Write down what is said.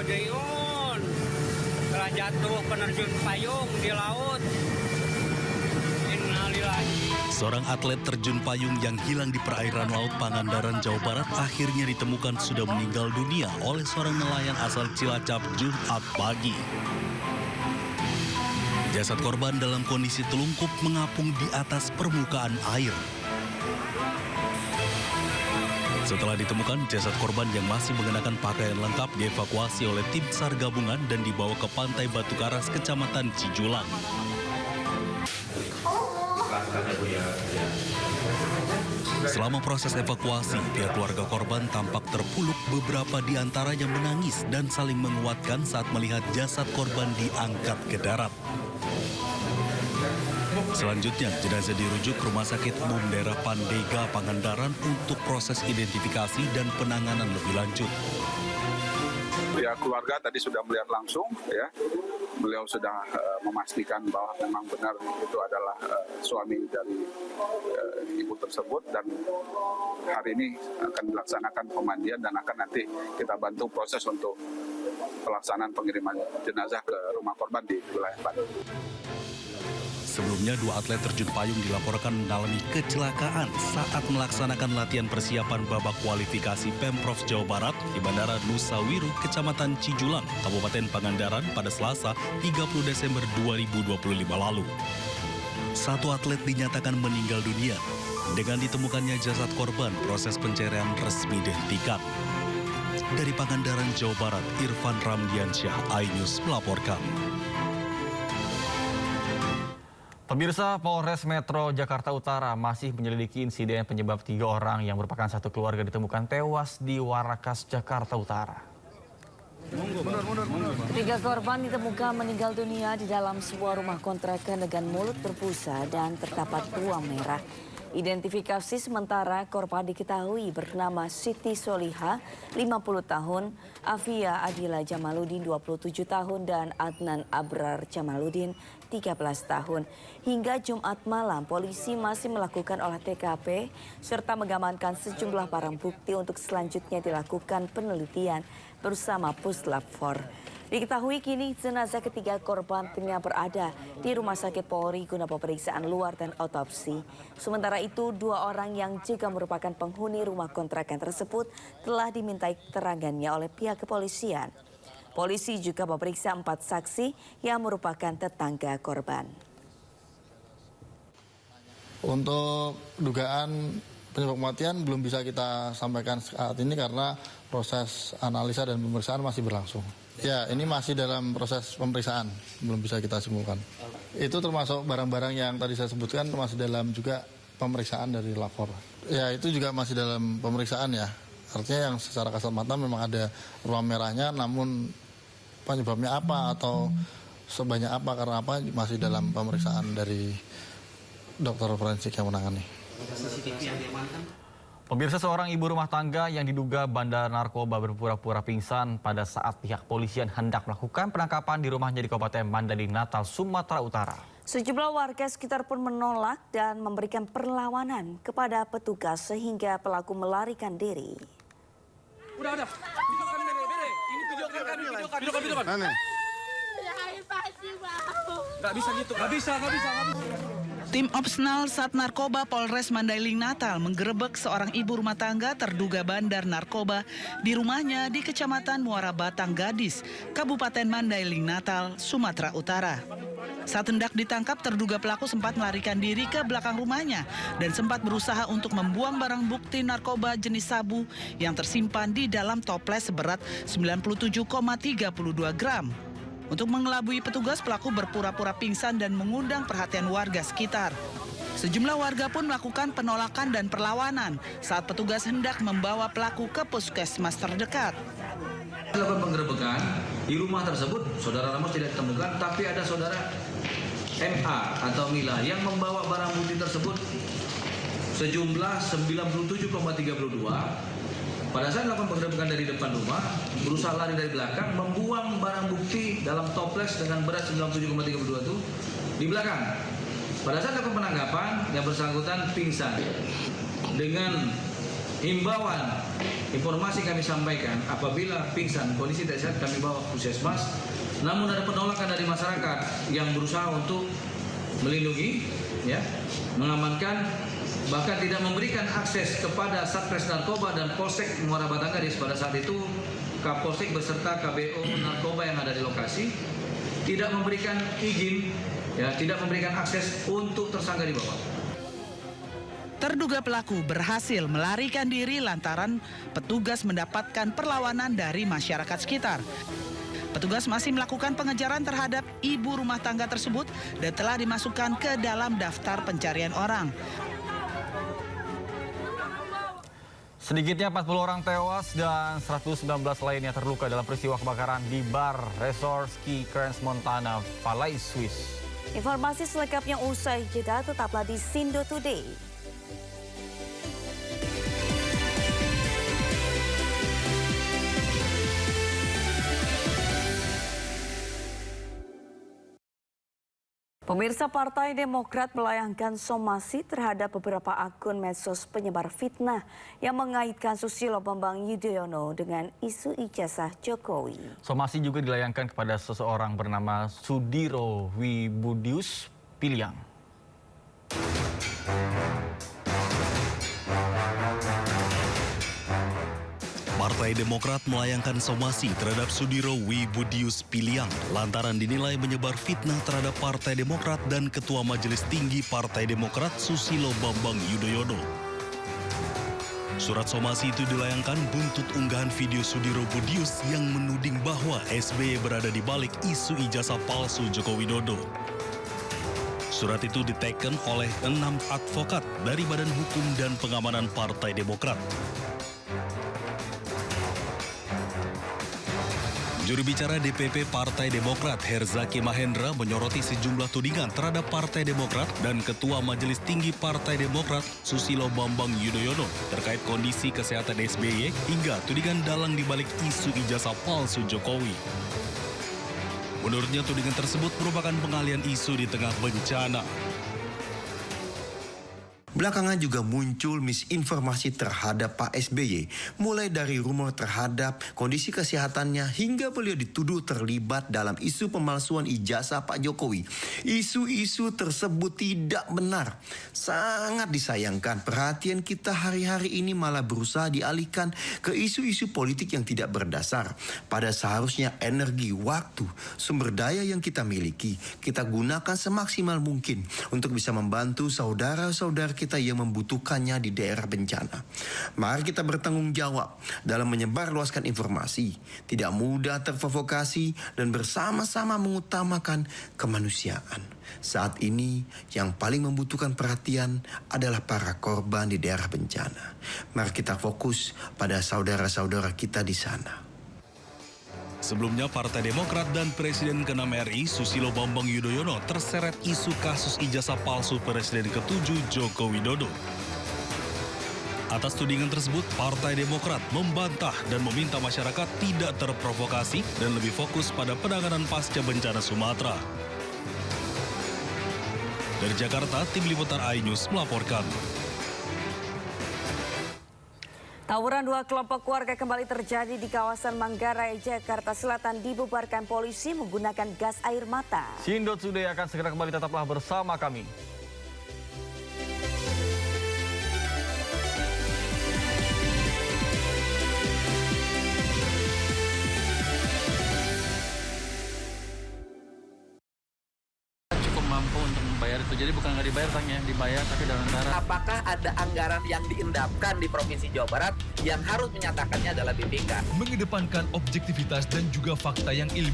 Rodeon telah jatuh penerjun payung di laut. Innalillahi. Seorang atlet terjun payung yang hilang di perairan Laut Pangandaran, Jawa Barat akhirnya ditemukan sudah meninggal dunia oleh seorang nelayan asal Cilacap Jumat pagi. Jasad korban dalam kondisi telungkup mengapung di atas permukaan air. Setelah ditemukan, jasad korban yang masih mengenakan pakaian lengkap dievakuasi oleh tim SAR gabungan dan dibawa ke Pantai Batu Karas, Kecamatan Cijulang. Selama proses evakuasi, pihak keluarga korban tampak terpuluk, beberapa di antaranya menangis dan saling menguatkan saat melihat jasad korban diangkat ke darat. Selanjutnya, jenazah dirujuk ke Rumah Sakit Umum Daerah Pandega, Pangandaran untuk proses identifikasi dan penanganan lebih lanjut. Pihak keluarga tadi sudah melihat langsung, ya. Beliau sudah memastikan bahwa memang benar itu adalah suami dari ibu tersebut, dan hari ini akan dilaksanakan pemandian dan akan nanti kita bantu proses untuk pelaksanaan pengiriman jenazah ke rumah korban di wilayah Bandung. Sebelumnya, 2 atlet terjun payung dilaporkan mengalami kecelakaan saat melaksanakan latihan persiapan babak kualifikasi Pemprov Jawa Barat di Bandara Nusa Wiru, Kecamatan Cijulang, Kabupaten Pangandaran pada Selasa 30 Desember 2025 lalu. 1 atlet dinyatakan meninggal dunia. Dengan ditemukannya jasad korban, proses pencarian resmi dihentikan. Dari Pangandaran, Jawa Barat, Irfan Ramdiansyah, iNews melaporkan. Pemirsa, Polres Metro Jakarta Utara masih menyelidiki insiden penyebab 3 orang yang merupakan satu keluarga ditemukan tewas di Warakas, Jakarta Utara. 3 korban ditemukan meninggal dunia di dalam sebuah rumah kontrakan dengan mulut berbusa dan terdapat buah merah. Identifikasi sementara korban diketahui bernama Siti Soliha, 50 tahun, Afia Adila Jamaludin, 27 tahun, dan Adnan Abrar Jamaludin, 13 tahun. Hingga Jumat malam, polisi masih melakukan olah TKP serta mengamankan sejumlah barang bukti untuk selanjutnya dilakukan penelitian bersama Puslap 4. Diketahui kini jenazah ketiga korban tengah berada di Rumah Sakit Polri guna pemeriksaan luar dan otopsi. Sementara itu, 2 orang yang juga merupakan penghuni rumah kontrakan tersebut telah dimintai keterangannya oleh pihak kepolisian. Polisi juga memeriksa 4 saksi yang merupakan tetangga korban. Untuk dugaan penyebab kematian belum bisa kita sampaikan saat ini karena proses analisa dan pemeriksaan masih berlangsung. Ya, ini masih dalam proses pemeriksaan, belum bisa kita simpulkan. Itu termasuk barang-barang yang tadi saya sebutkan, masih dalam juga pemeriksaan dari lapor. Ya, itu juga masih dalam pemeriksaan ya. Artinya yang secara kasat mata memang ada ruang merahnya, namun penyebabnya apa atau sebanyak apa, karena apa, masih dalam pemeriksaan dari dokter forensik yang menangani. Pemirsa, seorang ibu rumah tangga yang diduga bandar narkoba berpura-pura pingsan pada saat pihak polisian hendak melakukan penangkapan di rumahnya di Kabupaten Mandailing Natal, Sumatera Utara. Sejumlah warga sekitar pun menolak dan memberikan perlawanan kepada petugas sehingga pelaku melarikan diri. Udah. Videokan bere. Ini videokan. Mana? Gak bisa gitu, gak bisa. Tim Opsnal Sat Narkoba Polres Mandailing Natal menggerebek seorang ibu rumah tangga terduga bandar narkoba di rumahnya di Kecamatan Muara Batang Gadis, Kabupaten Mandailing Natal, Sumatera Utara. Saat hendak ditangkap, terduga pelaku sempat melarikan diri ke belakang rumahnya dan sempat berusaha untuk membuang barang bukti narkoba jenis sabu yang tersimpan di dalam toples seberat 97,32 gram. Untuk mengelabui petugas, pelaku berpura-pura pingsan dan mengundang perhatian warga sekitar. Sejumlah warga pun melakukan penolakan dan perlawanan saat petugas hendak membawa pelaku ke puskesmas terdekat. Dilakukan penggerebekan di rumah tersebut, saudara Ramos tidak ditemukan, tapi ada saudara MA atau Mila yang membawa barang bukti tersebut sejumlah 97,32. Pada saat dilakukan penggerebekan dari depan rumah, berusaha lari dari belakang, membuang barang bukti dalam toples dengan berat 97,32 itu di belakang. Pada saat dilakukan penangkapan, yang bersangkutan pingsan. Dengan himbauan informasi kami sampaikan apabila pingsan kondisi tidak sehat kami bawa ke puskesmas. Namun ada penolakan dari masyarakat yang berusaha untuk melindungi, ya, mengamankan, bahkan tidak memberikan akses kepada Satres Narkoba dan Polsek Muara Batang Gadis. Pada saat itu Kapolsek beserta KBO Narkoba yang ada di lokasi tidak memberikan izin, ya, tidak memberikan akses untuk tersangka dibawa. Terduga pelaku berhasil melarikan diri lantaran petugas mendapatkan perlawanan dari masyarakat sekitar. Petugas masih melakukan pengejaran terhadap ibu rumah tangga tersebut dan telah dimasukkan ke dalam daftar pencarian orang. Sedikitnya 40 orang tewas dan 119 lainnya terluka dalam peristiwa kebakaran di bar Resort Ski Cairns Montana, Valais, Swiss. Informasi selengkapnya usai jeda, tetaplah di Sindo Today. Pemirsa, Partai Demokrat melayangkan somasi terhadap beberapa akun medsos penyebar fitnah yang mengaitkan Susilo Bambang Yudhoyono dengan isu ijazah Jokowi. Somasi juga dilayangkan kepada seseorang bernama Sudiro Wibudius Piliang. Partai Demokrat melayangkan somasi terhadap Sudiro Wibudius Piliang lantaran dinilai menyebar fitnah terhadap Partai Demokrat dan Ketua Majelis Tinggi Partai Demokrat Susilo Bambang Yudhoyono. Surat somasi itu dilayangkan buntut unggahan video Sudiro Budius yang menuding bahwa SBY berada di balik isu ijazah palsu Joko Widodo. Surat itu diteken oleh 6 advokat dari Badan Hukum dan Pengamanan Partai Demokrat. Juru bicara DPP Partai Demokrat Herzaki Mahendra menyoroti sejumlah tudingan terhadap Partai Demokrat dan Ketua Majelis Tinggi Partai Demokrat Susilo Bambang Yudhoyono terkait kondisi kesehatan SBY hingga tudingan dalang dibalik isu ijazah palsu Jokowi. Menurutnya tudingan tersebut merupakan pengalian isu di tengah bencana. Belakangan juga muncul misinformasi terhadap Pak SBY, mulai dari rumor terhadap kondisi kesehatannya hingga beliau dituduh terlibat dalam isu pemalsuan ijazah Pak Jokowi. Isu-isu tersebut tidak benar. Sangat disayangkan perhatian kita hari-hari ini malah berusaha dialihkan ke isu-isu politik yang tidak berdasar. Pada seharusnya energi, waktu, sumber daya yang kita miliki, kita gunakan semaksimal mungkin untuk bisa membantu saudara-saudara kita yang membutuhkannya di daerah bencana. Mari kita bertanggung jawab dalam menyebarluaskan informasi, tidak mudah terprovokasi dan bersama-sama mengutamakan kemanusiaan. Saat ini yang paling membutuhkan perhatian adalah para korban di daerah bencana. Mari kita fokus pada saudara-saudara kita di sana. Sebelumnya Partai Demokrat dan Presiden ke-6 RI Susilo Bambang Yudhoyono terseret isu kasus ijazah palsu Presiden ke-7 Joko Widodo. Atas tudingan tersebut, Partai Demokrat membantah dan meminta masyarakat tidak terprovokasi dan lebih fokus pada penanganan pasca bencana Sumatera. Dari Jakarta, Tim Liputan iNews melaporkan. Tawuran dua kelompok keluarga kembali terjadi di kawasan Manggarai, Jakarta Selatan dibubarkan polisi menggunakan gas air mata. Sindo Today akan segera kembali, tetaplah bersama kami. Cukup mampu untuk membayar itu, jadi bukan nggak dibayar tangnya, dibayar tapi dalam cara. Apakah ada anggaran yang diendapkan di Provinsi Jawa Barat yang harus menyatakannya adalah BPK? Mengedepankan objektivitas dan juga fakta yang ilmiah.